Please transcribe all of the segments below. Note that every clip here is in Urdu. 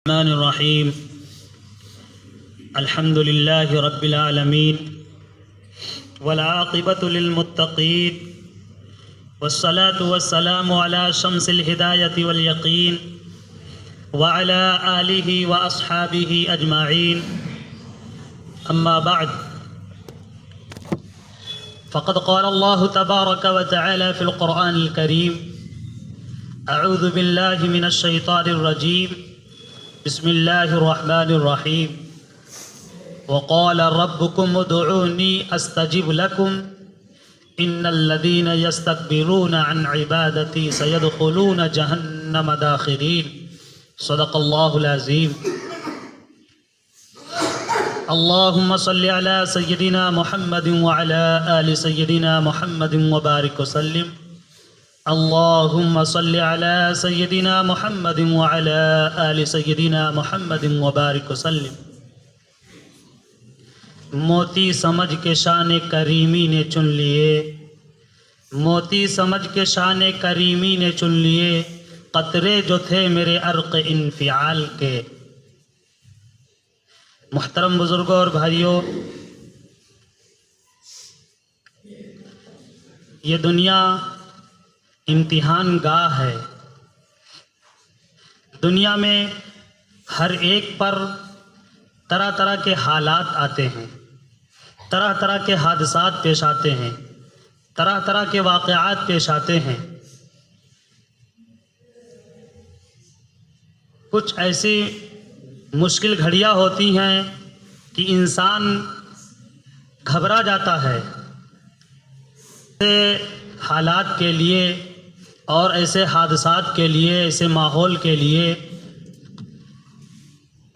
الرحمن الرحیم الحمد للہ رب العالمین والعاقبۃ للمتقین والصلاة والسلام علی شمس الہدایۃ والیقین وعلی آلہ واصحابہ اجمعین اما بعد فقد قال اللہ تبارک وتعالی فی القرآن الکریم اعوذ باللہ من الشیطان الرجیم بسم اللہ الرحمن الرحیم وقال ربکم ادعونی استجب لکم ان الذین یستکبرون عن عبادتی سیدخلون جہنم داخرین صدق اللہ العظیم اللہم صل علی سیدنا محمد وعلی آل سیدنا محمد وبارک وسلم اللہم صل علی سیدنا محمد وعلی آل سیدنا محمد وبارک وسلم۔ موتی سمجھ کے شان کریمی نے چن لیے، موتی سمجھ کے شان کریمی نے چن لیے، قطرے جو تھے میرے عرق انفعال کے۔ محترم بزرگوں اور بھائیوں، یہ دنیا امتحان گاہ ہے۔ دنیا میں ہر ایک پر طرح طرح کے حالات آتے ہیں، طرح طرح کے حادثات پیش آتے ہیں، طرح طرح کے واقعات پیش آتے ہیں۔ کچھ ایسی مشکل گھڑیاں ہوتی ہیں کہ انسان گھبرا جاتا ہے۔ ایسے حالات کے لیے اور ایسے حادثات کے لیے، ایسے ماحول کے لیے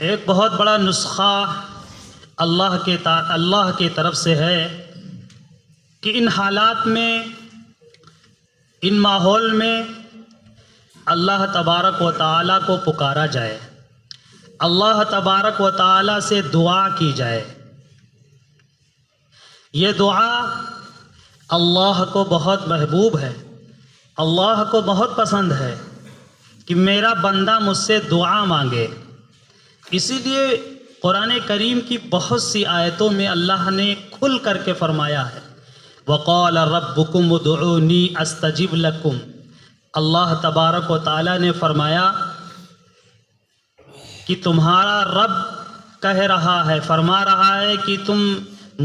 ایک بہت بڑا نسخہ اللہ کی طرف سے ہے کہ ان حالات میں، ان ماحول میں اللہ تبارک و تعالیٰ کو پکارا جائے، اللہ تبارک و تعالیٰ سے دعا کی جائے۔ یہ دعا اللہ کو بہت محبوب ہے، اللہ کو بہت پسند ہے کہ میرا بندہ مجھ سے دعا مانگے۔ اسی لیے قرآن کریم کی بہت سی آیتوں میں اللہ نے کھل کر کے فرمایا ہے وَقَالَ رَبُّكُمُ ادْعُونِي أَسْتَجِبْ لَكُمْ۔ اللہ تبارک و تعالیٰ نے فرمایا کہ تمہارا رب کہہ رہا ہے، فرما رہا ہے کہ تم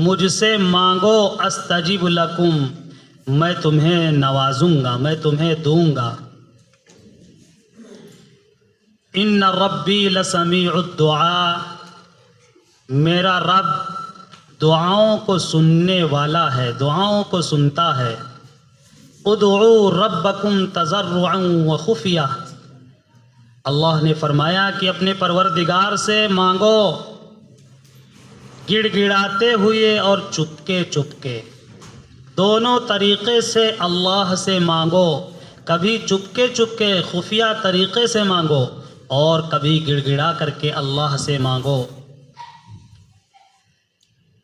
مجھ سے مانگو، استجب لکم، میں تمہیں نوازوں گا، میں تمہیں دوں گا۔ ان ربی لسمیع الدعاء، میرا رب دعاؤں کو سننے والا ہے، دعاؤں کو سنتا ہے۔ ادعوا ربکم تضرعا وخفیہ، اللہ نے فرمایا کہ اپنے پروردگار سے مانگو گڑ گڑاتے ہوئے اور چپکے چپکے، دونوں طریقے سے اللہ سے مانگو۔ کبھی چپکے چپکے خفیہ طریقے سے مانگو اور کبھی گڑ گڑا کر کے اللہ سے مانگو۔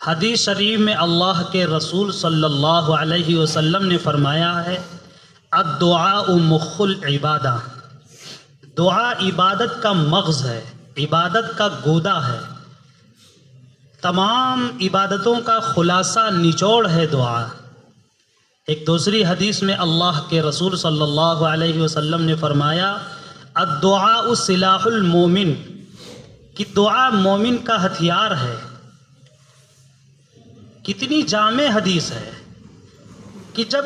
حدیث شریف میں اللہ کے رسول صلی اللہ علیہ وسلم نے فرمایا ہے الدعاء مخ العبادہ، دعا عبادت کا مغز ہے، عبادت کا گودا ہے، تمام عبادتوں کا خلاصہ نچوڑ ہے دعا۔ ایک دوسری حدیث میں اللہ کے رسول صلی اللہ علیہ وسلم نے فرمایا الدعاء سلاح المومن، کہ دعا مومن کا ہتھیار ہے۔ کتنی جامع حدیث ہے کہ جب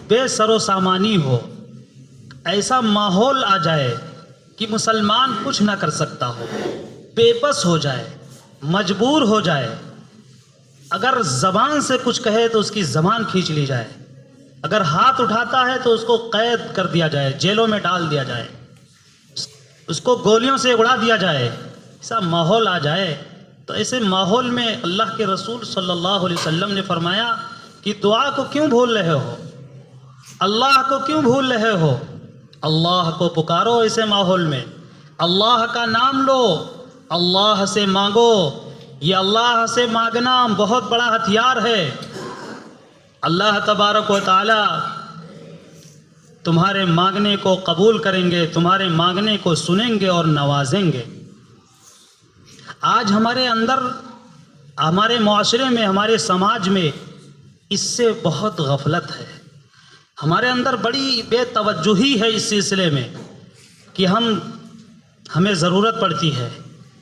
بے سر و سامانی ہو، ایسا ماحول آ جائے کہ مسلمان کچھ نہ کر سکتا ہو، بے بس ہو جائے، مجبور ہو جائے، اگر زبان سے کچھ کہے تو اس کی زبان کھینچ لی جائے، اگر ہاتھ اٹھاتا ہے تو اس کو قید کر دیا جائے، جیلوں میں ڈال دیا جائے، اس کو گولیوں سے اڑا دیا جائے، ایسا ماحول آ جائے، تو ایسے ماحول میں اللہ کے رسول صلی اللہ علیہ وسلم نے فرمایا کہ دعا کو کیوں بھول رہے ہو، اللہ کو کیوں بھول رہے ہو، اللہ کو پکارو ایسے ماحول میں، اللہ کا نام لو، اللہ سے مانگو۔ یہ اللہ سے مانگنا بہت بڑا ہتھیار ہے۔ اللہ تبارک و تعالی تمہارے مانگنے کو قبول کریں گے، تمہارے مانگنے کو سنیں گے اور نوازیں گے۔ آج ہمارے اندر، ہمارے معاشرے میں، ہمارے سماج میں اس سے بہت غفلت ہے۔ ہمارے اندر بڑی بے توجہی ہے اس سلسلے میں کہ ہمیں ضرورت پڑتی ہے،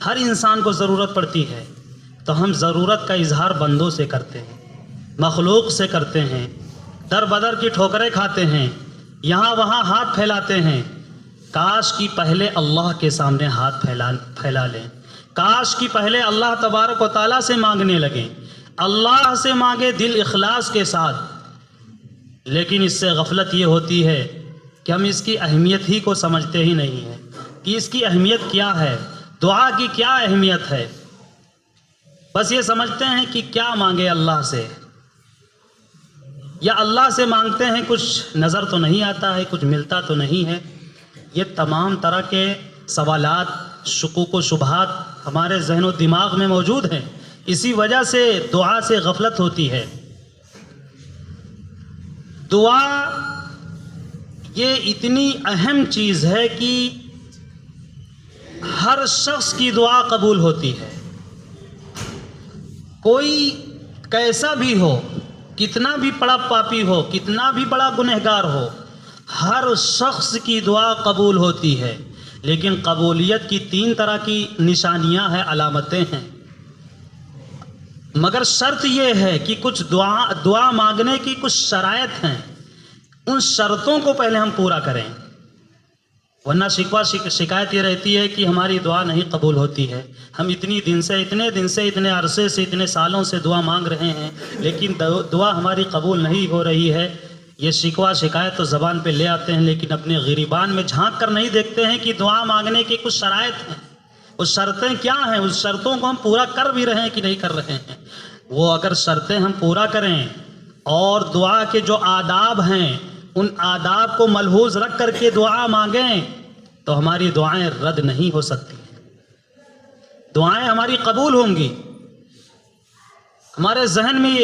ہر انسان کو ضرورت پڑتی ہے، تو ہم ضرورت کا اظہار بندوں سے کرتے ہیں، مخلوق سے کرتے ہیں، در بدر کی ٹھوکریں کھاتے ہیں، یہاں وہاں ہاتھ پھیلاتے ہیں۔ کاش کہ پہلے اللہ کے سامنے ہاتھ پھیلا لیں، کاش کہ پہلے اللہ تبارک و تعالیٰ سے مانگنے لگیں، اللہ سے مانگے دل اخلاص کے ساتھ۔ لیکن اس سے غفلت یہ ہوتی ہے کہ ہم اس کی اہمیت ہی کو سمجھتے ہی نہیں ہیں کہ اس کی اہمیت کیا ہے، دعا کی کیا اہمیت ہے۔ بس یہ سمجھتے ہیں کہ کیا مانگے اللہ سے، یا اللہ سے مانگتے ہیں کچھ نظر تو نہیں آتا ہے، کچھ ملتا تو نہیں ہے۔ یہ تمام طرح کے سوالات، شکوک و شبہات ہمارے ذہن و دماغ میں موجود ہیں، اسی وجہ سے دعا سے غفلت ہوتی ہے۔ دعا یہ اتنی اہم چیز ہے کہ ہر شخص کی دعا قبول ہوتی ہے، کوئی کیسا بھی ہو، کتنا بھی بڑا پاپی ہو، کتنا بھی بڑا گنہگار ہو، ہر شخص کی دعا قبول ہوتی ہے۔ لیکن قبولیت کی 3 طرح کی نشانیاں ہیں، علامتیں ہیں، مگر شرط یہ ہے کہ کچھ دعا مانگنے کی کچھ شرائط ہیں، ان شرطوں کو پہلے ہم پورا کریں، ورنہ شکوہ شکایت یہ رہتی ہے کہ ہماری دعا نہیں قبول ہوتی ہے، ہم اتنے دن سے اتنے عرصے سے اتنے سالوں سے دعا مانگ رہے ہیں لیکن دعا ہماری قبول نہیں ہو رہی ہے۔ یہ شکوہ شکایت تو زبان پہ لے آتے ہیں لیکن اپنے گریبان میں جھانک کر نہیں دیکھتے ہیں کہ دعا مانگنے کی کچھ شرائط ہیں، اس شرطیں کیا ہیں، اس شرطوں کو ہم پورا کر بھی رہے ہیں کہ نہیں کر رہے ہیں۔ وہ اگر شرطیں ہم پورا کریں اور دعا کے جو آداب ہیں ان آداب کو ملحوظ رکھ کر کے دعا مانگیں تو ہماری دعائیں رد نہیں ہو سکتی، دعائیں ہماری قبول ہوں گی۔ ہمارے ذہن میں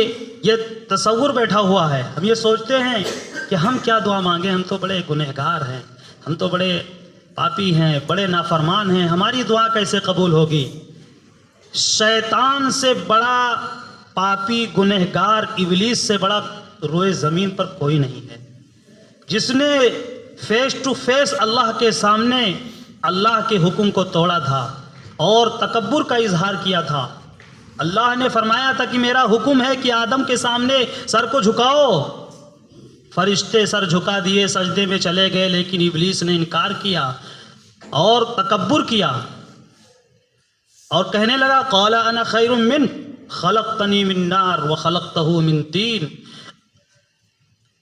یہ تصور بیٹھا ہوا ہے، ہم یہ سوچتے ہیں کہ ہم کیا دعا مانگیں، ہم تو بڑے گنہگار ہیں، ہم تو بڑے پاپی ہیں، بڑے نافرمان ہیں، ہماری دعا کیسے قبول ہوگی؟ شیطان سے بڑا پاپی گنہگار، ابلیس سے بڑا روئے زمین پر کوئی نہیں ہے، جس نے فیس ٹو فیس اللہ کے سامنے اللہ کے حکم کو توڑا تھا اور تکبر کا اظہار کیا تھا۔ اللہ نے فرمایا تھا کہ میرا حکم ہے کہ آدم کے سامنے سر کو جھکاؤ، فرشتے سر جھکا دیے، سجدے میں چلے گئے، لیکن ابلیس نے انکار کیا اور تکبر کیا اور کہنے لگا قال انا خیر من خلقتنی من نار وخلقتہ من طین۔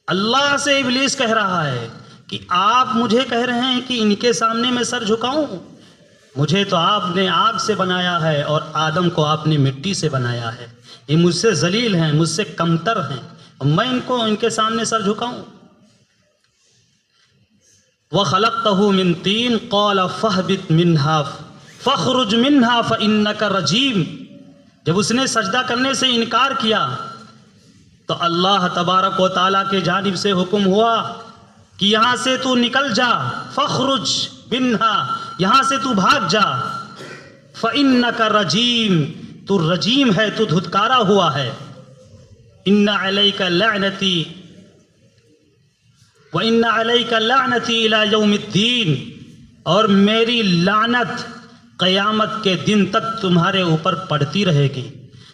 اللہ سے ابلیس کہہ رہا ہے کہ آپ مجھے کہہ رہے ہیں کہ ان کے سامنے میں سر جھکاؤں، مجھے تو آپ نے آگ سے بنایا ہے اور آدم کو آپ نے مٹی سے بنایا ہے، یہ مجھ سے ذلیل ہیں، مجھ سے کمتر ہیں، میں ان کے سامنے سر جھکاؤں؟ وَخَلَقْتَهُ مِن طِينٍ قَالَ فَاهْبِطْ مِنْهَا فَاخْرُجْ مِنْهَا فَإِنَّكَ رَجِيمٌ۔ جب اس نے سجدہ کرنے سے انکار کیا تو اللہ تبارک و تعالیٰ کے جانب سے حکم ہوا کہ یہاں سے تو نکل جا، فخرج منها، یہاں سے تو بھاگ جا، فإنک رجیم، تو رجیم ہے، تو دھتکارا ہوا ہے، ان علیک لعنتی وان علیک لعنتی الی یوم الدین، اور میری لعنت قیامت کے دن تک تمہارے اوپر پڑتی رہے گی۔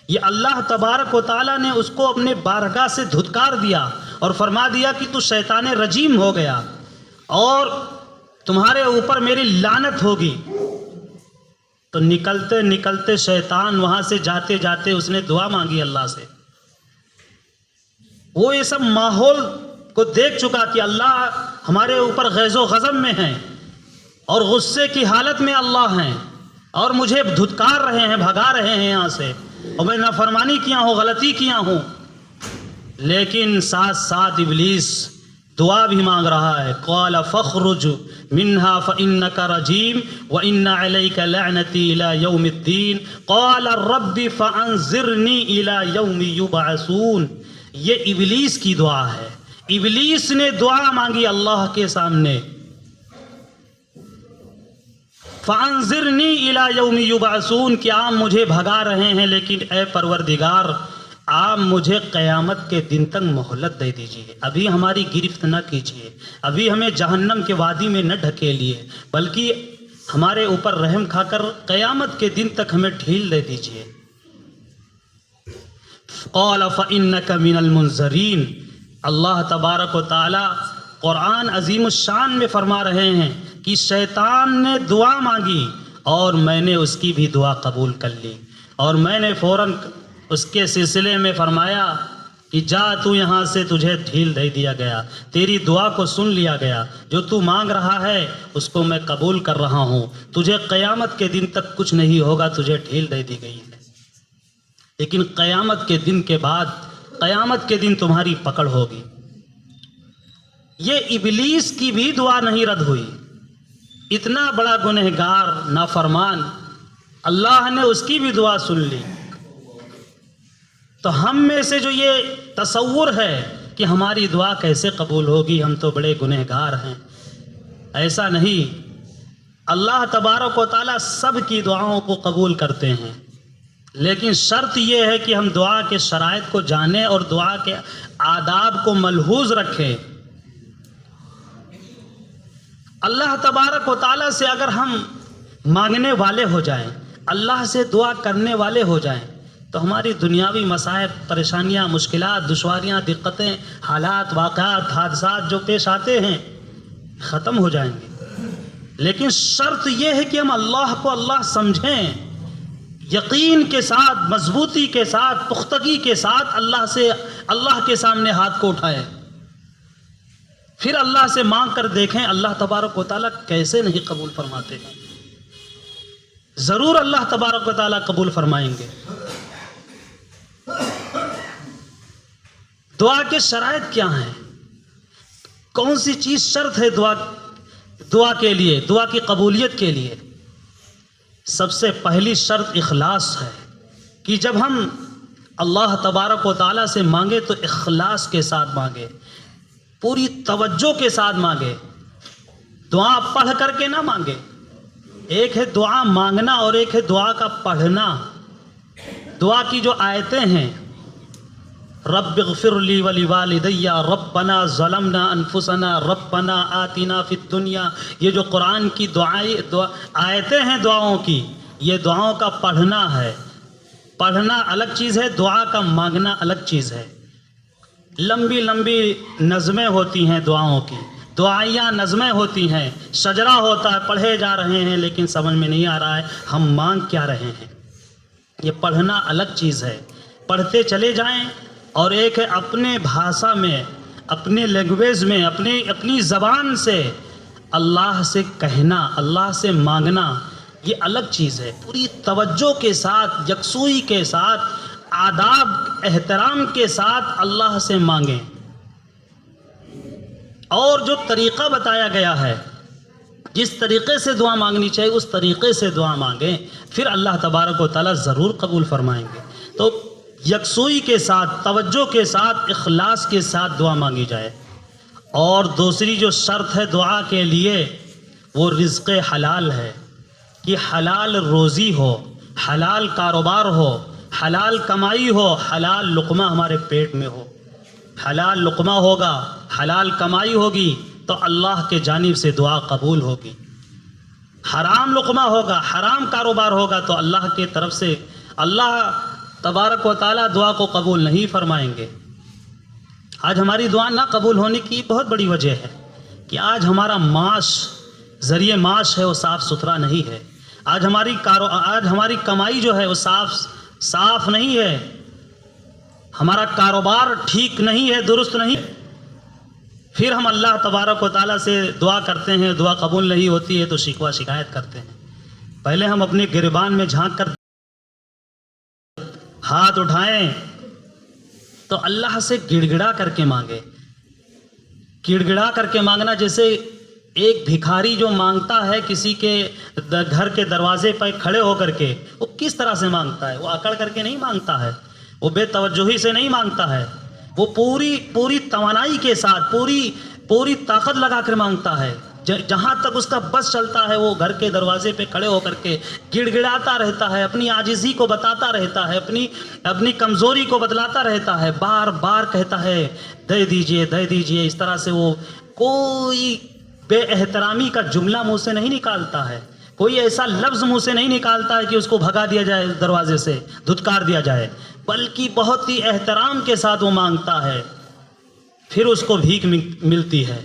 یہ اللہ تبارک و تعالیٰ نے اس کو اپنے بارگاہ سے دھتکار دیا اور فرما دیا کہ تو شیطان رجیم ہو گیا اور تمہارے اوپر میری لعنت ہوگی۔ تو نکلتے نکلتے شیطان وہاں سے جاتے جاتے اس نے دعا مانگی اللہ سے۔ وہ یہ سب ماحول کو دیکھ چکا کہ اللہ ہمارے اوپر غیظ و غضب میں ہیں اور غصے کی حالت میں اللہ ہیں اور مجھے دھتکار رہے ہیں، بھگا رہے ہیں یہاں سے، اور میں نافرمانی کیا ہوں، غلطی کیا ہوں۔ لیکن ساتھ ساتھ ابلیس دعا بھی مانگ رہا ہے، قال فاخرج منها فإنك رجيم وإن عليك لعنتي إلى يوم الدين قال رب فأنظرني إلى يوم يبعثون۔ یہ ابلیس کی دعا ہے، ابلیس نے دعا مانگی اللہ کے سامنے، فانظرنی الی یوم یبعثون، کہ آپ مجھے بھگا رہے ہیں، لیکن اے پروردگار آپ مجھے قیامت کے دن تک مہلت دے دیجیے، ابھی ہماری گرفت نہ کیجیے، ابھی ہمیں جہنم کے وادی میں نہ ڈھکیلیے، بلکہ ہمارے اوپر رحم کھا کر قیامت کے دن تک ہمیں ڈھیل دے دیجیے۔ قال فإنك من المنظرین، اللہ تبارک و تعالی قرآن عظیم الشان میں فرما رہے ہیں کہ شیطان نے دعا مانگی اور میں نے اس کی بھی دعا قبول کر لی، اور میں نے فوراً اس کے سلسلے میں فرمایا کہ جا تو یہاں سے، تجھے ڈھیل دے دیا گیا، تیری دعا کو سن لیا گیا، جو تو مانگ رہا ہے اس کو میں قبول کر رہا ہوں، تجھے قیامت کے دن تک کچھ نہیں ہوگا، تجھے ڈھیل دے دی گئی ہے، لیکن قیامت کے دن کے بعد، قیامت کے دن تمہاری پکڑ ہوگی۔ یہ ابلیس کی بھی دعا نہیں رد ہوئی، اتنا بڑا گنہگار نافرمان، اللہ نے اس کی بھی دعا سن لی۔ تو ہم میں سے جو یہ تصور ہے کہ ہماری دعا کیسے قبول ہوگی، ہم تو بڑے گنہگار ہیں، ایسا نہیں، اللہ تبارک و تعالیٰ سب کی دعاؤں کو قبول کرتے ہیں، لیکن شرط یہ ہے کہ ہم دعا کے شرائط کو جانیں اور دعا کے آداب کو ملحوظ رکھیں۔ اللہ تبارک و تعالیٰ سے اگر ہم مانگنے والے ہو جائیں، اللہ سے دعا کرنے والے ہو جائیں، تو ہماری دنیاوی مصائب، پریشانیاں، مشکلات، دشواریاں، دقتیں، حالات، واقعات، حادثات جو پیش آتے ہیں ختم ہو جائیں گے، لیکن شرط یہ ہے کہ ہم اللہ کو اللہ سمجھیں، یقین کے ساتھ، مضبوطی کے ساتھ، پختگی کے ساتھ اللہ کے سامنے ہاتھ کو اٹھائیں، پھر اللہ سے مانگ کر دیکھیں اللہ تبارک و تعالیٰ کیسے نہیں قبول فرماتے ہیں، ضرور اللہ تبارک و تعالیٰ قبول فرمائیں گے۔ دعا کے شرائط کیا ہیں؟ کون سی چیز شرط ہے دعا کے لیے، دعا کی قبولیت کے لیے؟ سب سے پہلی شرط اخلاص ہے، کہ جب ہم اللہ تبارک و تعالیٰ سے مانگے تو اخلاص کے ساتھ مانگے، پوری توجہ کے ساتھ مانگے، دعا پڑھ کر کے نہ مانگے۔ ایک ہے دعا مانگنا اور ایک ہے دعا کا پڑھنا۔ دعا کی جو آیتیں ہیں، رب اغفر لی ولوالدی، ربنا ظلمنا انفسنا، ربنا آتنا فی الدنیا، یہ جو قرآن کی آیتیں ہیں دعاؤں کی، یہ دعاؤں کا پڑھنا ہے۔ پڑھنا الگ چیز ہے، دعا کا مانگنا الگ چیز ہے۔ لمبی لمبی نظمیں ہوتی ہیں دعاؤں کی، دعائیاں نظمیں ہوتی ہیں، شجرہ ہوتا ہے، پڑھے جا رہے ہیں لیکن سمجھ میں نہیں آ رہا ہے ہم مانگ کیا رہے ہیں۔ یہ پڑھنا الگ چیز ہے، پڑھتے چلے جائیں، اور ایک ہے اپنے بھاشا میں، اپنے لینگویج میں، اپنی زبان سے اللہ سے کہنا، اللہ سے مانگنا، یہ الگ چیز ہے۔ پوری توجہ کے ساتھ، یکسوئی کے ساتھ، آداب احترام کے ساتھ اللہ سے مانگیں، اور جو طریقہ بتایا گیا ہے، جس طریقے سے دعا مانگنی چاہیے اس طریقے سے دعا مانگیں، پھر اللہ تبارک و تعالیٰ ضرور قبول فرمائیں گے۔ تو یکسوئی کے ساتھ، توجہ کے ساتھ، اخلاص کے ساتھ دعا مانگی جائے۔ اور دوسری جو شرط ہے دعا کے لیے، وہ رزق حلال ہے، کہ حلال روزی ہو، حلال کاروبار ہو، حلال کمائی ہو، حلال لقمہ ہمارے پیٹ میں ہو۔ حلال لقمہ ہوگا، حلال کمائی ہوگی تو اللہ کے جانب سے دعا قبول ہوگی۔ حرام لقمہ ہوگا، حرام کاروبار ہوگا تو اللہ کے طرف سے اللہ تبارک و تعالیٰ دعا کو قبول نہیں فرمائیں گے۔ آج ہماری دعا نہ قبول ہونے کی بہت بڑی وجہ ہے کہ آج ہمارا معاش، ذریعہ معاش ہے وہ صاف ستھرا نہیں ہے۔ آج ہماری کمائی جو ہے وہ صاف نہیں ہے، ہمارا کاروبار ٹھیک نہیں ہے، درست نہیں ہے۔ پھر ہم اللہ تبارک و تعالیٰ سے دعا کرتے ہیں، دعا قبول نہیں ہوتی ہے تو شکوہ شکایت کرتے ہیں۔ پہلے ہم اپنے گریبان میں جھانک کر ہاتھ اٹھائیں تو اللہ سے گڑ گڑا کر کے مانگے۔ گڑ گڑا کر کے مانگنا، جیسے ایک بھکاری جو مانگتا ہے کسی کے گھر کے دروازے پر کھڑے ہو کر کے، وہ کس طرح سے مانگتا ہے؟ وہ اکڑ کر کے نہیں مانگتا ہے، وہ بے توجہی سے نہیں مانگتا ہے، وہ پوری توانائی کے ساتھ پوری طاقت لگا کر مانگتا ہے. جہاں تک اس کا بس چلتا ہے وہ گھر کے دروازے پہ کھڑے ہو کر کے گڑ گڑاتا رہتا ہے، اپنی عاجزی کو بتاتا رہتا ہے، اپنی کمزوری کو بتلاتا رہتا ہے، بار بار کہتا ہے دے دیجئے دے دیجئے. اس طرح سے وہ کوئی بے احترامی کا جملہ منہ سے نہیں نکالتا ہے، کوئی ایسا لفظ منہ سے نہیں نکالتا ہے کہ اس کو بھگا دیا جائے، دروازے سے دھتکار دیا جائے، بلکہ بہت ہی احترام کے ساتھ وہ مانگتا ہے، پھر اس کو بھیک ملتی ہے.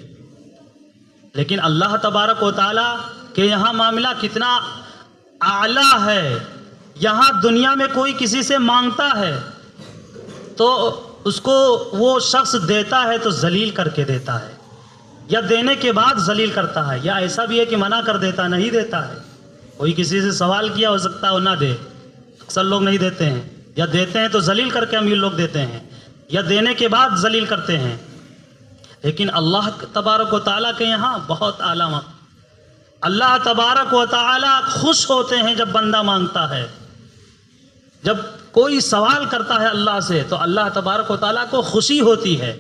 لیکن اللہ تبارک و تعالیٰ کے یہاں معاملہ کتنا اعلیٰ ہے. یہاں دنیا میں کوئی کسی سے مانگتا ہے تو اس کو وہ شخص دیتا ہے تو ذلیل کر کے دیتا ہے، یا دینے کے بعد ذلیل کرتا ہے، یا ایسا بھی ہے کہ منع کر دیتا، نہیں دیتا ہے. کوئی کسی سے سوال کیا ہو سکتا ہے وہ نہ دے، اکثر لوگ نہیں دیتے ہیں، یا دیتے ہیں تو ذلیل کر کے امیر لوگ دیتے ہیں، یا دینے کے بعد ذلیل کرتے ہیں. لیکن اللہ تبارک و تعالیٰ کے یہاں بہت اعلیٰ. اللہ تبارک و تعالیٰ خوش ہوتے ہیں جب بندہ مانگتا ہے. جب کوئی سوال کرتا ہے اللہ سے تو اللہ تبارک و تعالیٰ کو خوشی ہوتی ہے،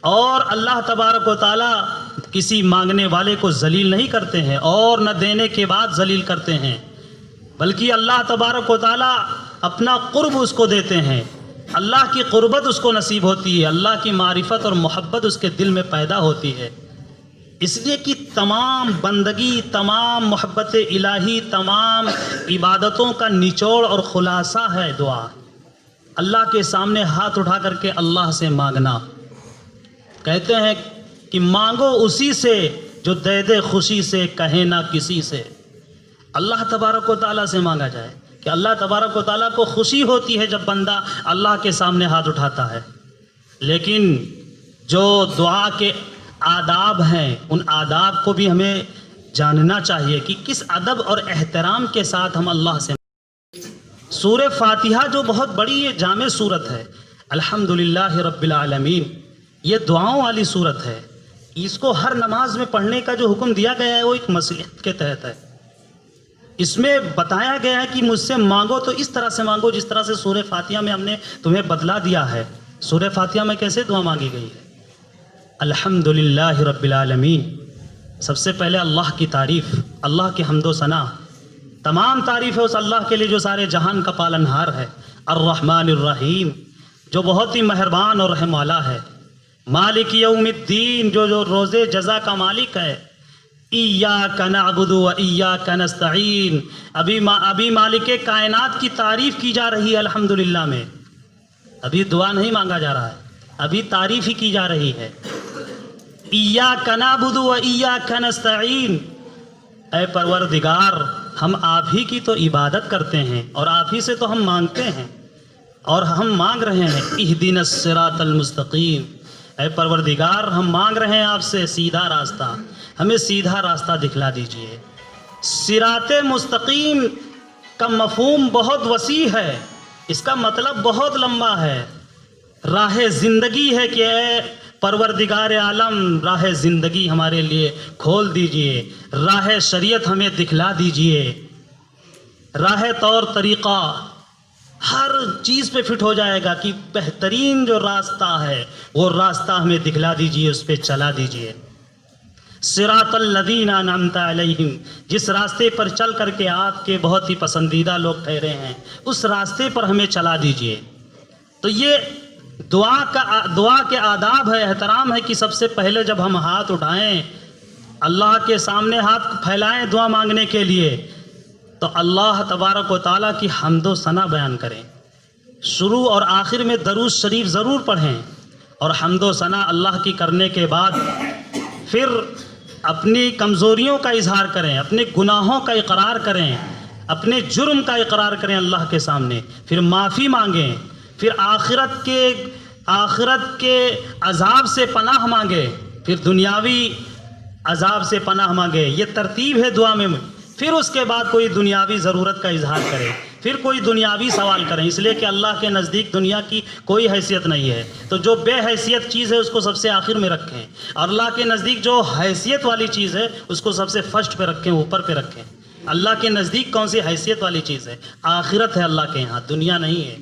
اور اللہ تبارک و تعالیٰ کسی مانگنے والے کو ذلیل نہیں کرتے ہیں اور نہ دینے کے بعد ذلیل کرتے ہیں، بلکہ اللہ تبارک و تعالیٰ اپنا قرب اس کو دیتے ہیں، اللہ کی قربت اس کو نصیب ہوتی ہے، اللہ کی معرفت اور محبت اس کے دل میں پیدا ہوتی ہے. اس لیے کہ تمام بندگی، تمام محبت الہی، تمام عبادتوں کا نچوڑ اور خلاصہ ہے دعا. اللہ کے سامنے ہاتھ اٹھا کر کے اللہ سے مانگنا. کہتے ہیں کہ مانگو اسی سے جو دے دے خوشی سے، کہے نہ کسی سے. اللہ تبارک و تعالیٰ سے مانگا جائے کہ اللہ تبارک و تعالیٰ کو خوشی ہوتی ہے جب بندہ اللہ کے سامنے ہاتھ اٹھاتا ہے. لیکن جو دعا کے آداب ہیں ان آداب کو بھی ہمیں جاننا چاہیے کہ کس ادب اور احترام کے ساتھ ہم اللہ سے. سورہ فاتحہ جو بہت بڑی یہ جامع سورت ہے، الحمدللہ رب العالمین، یہ دعاؤں والی سورت ہے. اس کو ہر نماز میں پڑھنے کا جو حکم دیا گیا ہے وہ ایک مصلحت کے تحت ہے. اس میں بتایا گیا ہے کہ مجھ سے مانگو تو اس طرح سے مانگو جس طرح سے سورہ فاتحہ میں ہم نے تمہیں بدلا دیا ہے. سورہ فاتحہ میں کیسے دعا مانگی گئی ہے؟ الحمدللہ رب العالمین. سب سے پہلے اللہ کی تعریف، اللہ کی حمد و ثنا، تمام تعریف ہے اس اللہ کے لیے جو سارے جہان کا پالنہار ہے. الرحمن الرحیم، جو بہت ہی مہربان اور رحم والا ہے. مالک یوم الدین، جو روز جزا کا مالک ہے. ایاک نعبد و ایاک نستعین، ابھی مالک کائنات کی تعریف کی جا رہی ہے الحمدللہ میں. ابھی دعا نہیں مانگا جا رہا ہے، ابھی تعریف ہی کی جا رہی ہے. ایاک نعبد و ایاک نستعین، اے پروردگار ہم آپ ہی کی تو عبادت کرتے ہیں اور آپ ہی سے تو ہم مانگتے ہیں، اور ہم مانگ رہے ہیں اہدنا الصراط المستقیم. اے پروردگار ہم مانگ رہے ہیں آپ سے سیدھا راستہ، ہمیں سیدھا راستہ دکھلا دیجئے. صراط مستقیم کا مفہوم بہت وسیع ہے، اس کا مطلب بہت لمبا ہے. راہ زندگی ہے کہ اے پروردگار عالم راہ زندگی ہمارے لیے کھول دیجئے، راہ شریعت ہمیں دکھلا دیجئے، راہ طور طریقہ ہر چیز پہ فٹ ہو جائے گا کہ بہترین جو راستہ ہے وہ راستہ ہمیں دکھلا دیجئے، اس پہ چلا دیجئے. صراط الذین انعمت علیہم، جس راستے پر چل کر کے آپ کے بہت ہی پسندیدہ لوگ ٹھہرے ہیں اس راستے پر ہمیں چلا دیجئے. تو یہ دعا کے آداب ہے، احترام ہے کہ سب سے پہلے جب ہم ہاتھ اٹھائیں اللہ کے سامنے، ہاتھ پھیلائیں دعا مانگنے کے لیے، تو اللہ تبارک و تعالیٰ کی حمد و ثنا بیان کریں. شروع اور آخر میں درود شریف ضرور پڑھیں، اور حمد و ثنا اللہ کی کرنے کے بعد پھر اپنی کمزوریوں کا اظہار کریں، اپنے گناہوں کا اقرار کریں، اپنے جرم کا اقرار کریں اللہ کے سامنے، پھر معافی مانگیں، پھر آخرت کے عذاب سے پناہ مانگے، پھر دنیاوی عذاب سے پناہ مانگے. یہ ترتیب ہے دعا میں. پھر اس کے بعد کوئی دنیاوی ضرورت کا اظہار کرے، پھر کوئی دنیاوی سوال کریں، اس لیے کہ اللہ کے نزدیک دنیا کی کوئی حیثیت نہیں ہے. تو جو بے حیثیت چیز ہے اس کو سب سے آخر میں رکھیں، اور اللہ کے نزدیک جو حیثیت والی چیز ہے اس کو سب سے فرسٹ پہ رکھیں، اوپر پہ رکھیں. اللہ کے نزدیک کون سی حیثیت والی چیز ہے؟ آخرت ہے اللہ کے یہاں، دنیا نہیں ہے.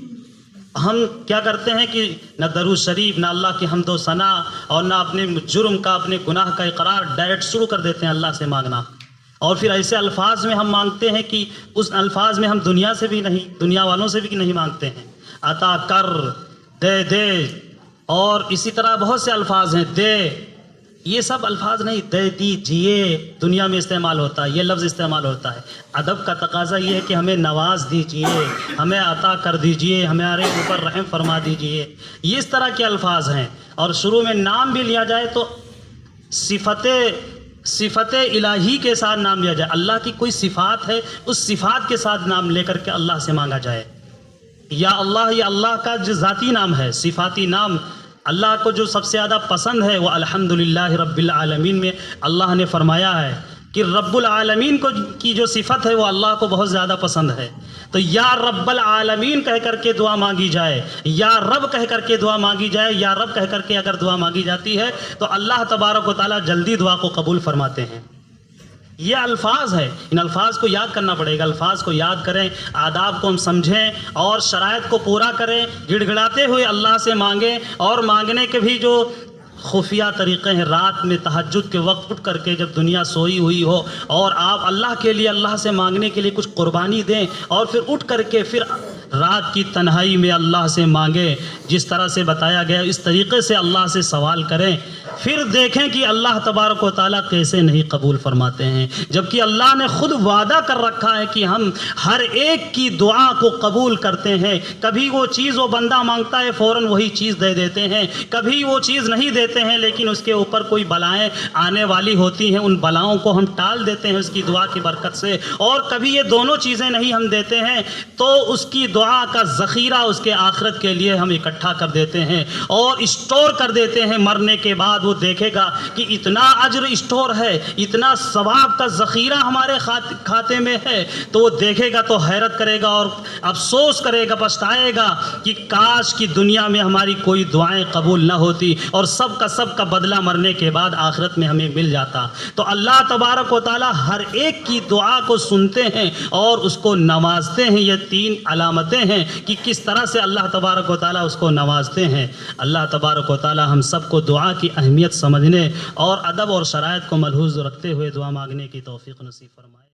ہم کیا کرتے ہیں کہ نہ درود شریف، نہ اللہ کی حمد و ثنا، اور نہ اپنے جرم کا، اپنے گناہ کا اقرار، ڈائریکٹ شروع کر دیتے ہیں اللہ سے مانگنا، اور پھر ایسے الفاظ میں ہم مانگتے ہیں کہ اس الفاظ میں ہم دنیا سے بھی نہیں، دنیا والوں سے بھی نہیں مانگتے ہیں، عطا کر، دے، اور اسی طرح بہت سے الفاظ ہیں، دے، یہ سب الفاظ نہیں، دے دیجئے دنیا میں استعمال ہوتا ہے، یہ لفظ استعمال ہوتا ہے۔ ادب کا تقاضا یہ ہے کہ ہمیں نواز دیجئے، ہمیں عطا کر دیجئے، ہمارے اوپر رحم فرما دیجئے، یہ اس طرح کے الفاظ ہیں۔ اور شروع میں نام بھی لیا جائے تو صفت الہی کے ساتھ نام لیا جائے، اللہ کی کوئی صفات ہے اس صفات کے ساتھ نام لے کر کے اللہ سے مانگا جائے۔ یا اللہ، یہ اللہ کا جو ذاتی نام ہے، صفاتی نام، اللہ کو جو سب سے زیادہ پسند ہے وہ الحمدللہ رب العالمین میں اللہ نے فرمایا ہے کہ رب العالمین کی جو صفت ہے وہ اللہ کو بہت زیادہ پسند ہے۔ تو یا رب العالمین کہہ کر کے دعا مانگی جائے، یا رب کہہ کر کے دعا مانگی جائے، یا رب کہہ کر کے اگر دعا مانگی جاتی ہے تو اللہ تبارک و تعالیٰ جلدی دعا کو قبول فرماتے ہیں۔ یہ الفاظ ہے، ان الفاظ کو یاد کرنا پڑے گا، الفاظ کو یاد کریں، آداب کو ہم سمجھیں اور شرائط کو پورا کریں، گڑ گڑاتے ہوئے اللہ سے مانگیں، اور مانگنے کے بھی جو خفیہ طریقے ہیں، رات میں تہجد کے وقت اٹھ کر کے جب دنیا سوئی ہوئی ہو اور آپ اللہ کے لیے، اللہ سے مانگنے کے لیے کچھ قربانی دیں، اور پھر اٹھ کر کے پھر رات کی تنہائی میں اللہ سے مانگیں، جس طرح سے بتایا گیا اس طریقے سے اللہ سے سوال کریں، پھر دیکھیں کہ اللہ تبارک و تعالیٰ کیسے نہیں قبول فرماتے ہیں، جبکہ اللہ نے خود وعدہ کر رکھا ہے کہ ہم ہر ایک کی دعا کو قبول کرتے ہیں۔ کبھی وہ چیز وہ بندہ مانگتا ہے فوراً وہی چیز دے دیتے ہیں، کبھی وہ چیز نہیں دیتے ہیں لیکن اس کے اوپر کوئی بلائیں آنے والی ہوتی ہیں، ان بلاؤں کو ہم ٹال دیتے ہیں اس کی دعا کی برکت سے، اور کبھی یہ دونوں چیزیں نہیں ہم دیتے ہیں تو اس کی دعا کا ذخیرہ اس کے آخرت کے لیے ہم اکٹھا کر دیتے ہیں اور اسٹور کر دیتے ہیں۔ مرنے کے بعد وہ دیکھے گا کہ اتنا اجر اسٹور ہے، اتنا ثواب کا ذخیرہ ہمارے کھاتے میں ہے، تو وہ دیکھے گا تو حیرت کرے گا اور افسوس کرے گا، پچھتائے گا کہ کاش کی دنیا میں ہماری کوئی دعائیں قبول نہ ہوتی اور سب کا بدلہ مرنے کے بعد آخرت میں ہمیں مل جاتا۔ تو اللہ تبارک و تعالی ہر ایک کی دعا کو سنتے ہیں اور اس کو نوازتے ہیں۔ یہ تین علامتیں ہیں کہ کس طرح سے اللہ تبارک و تعالی اس کو نوازتے ہیں۔ اللہ تبارک و تعالی ہم سب کو دعا کی اہمیت سمجھنے اور ادب اور شرائط کو ملحوظ رکھتے ہوئے دعا مانگنے کی توفیق نصیب فرمائے۔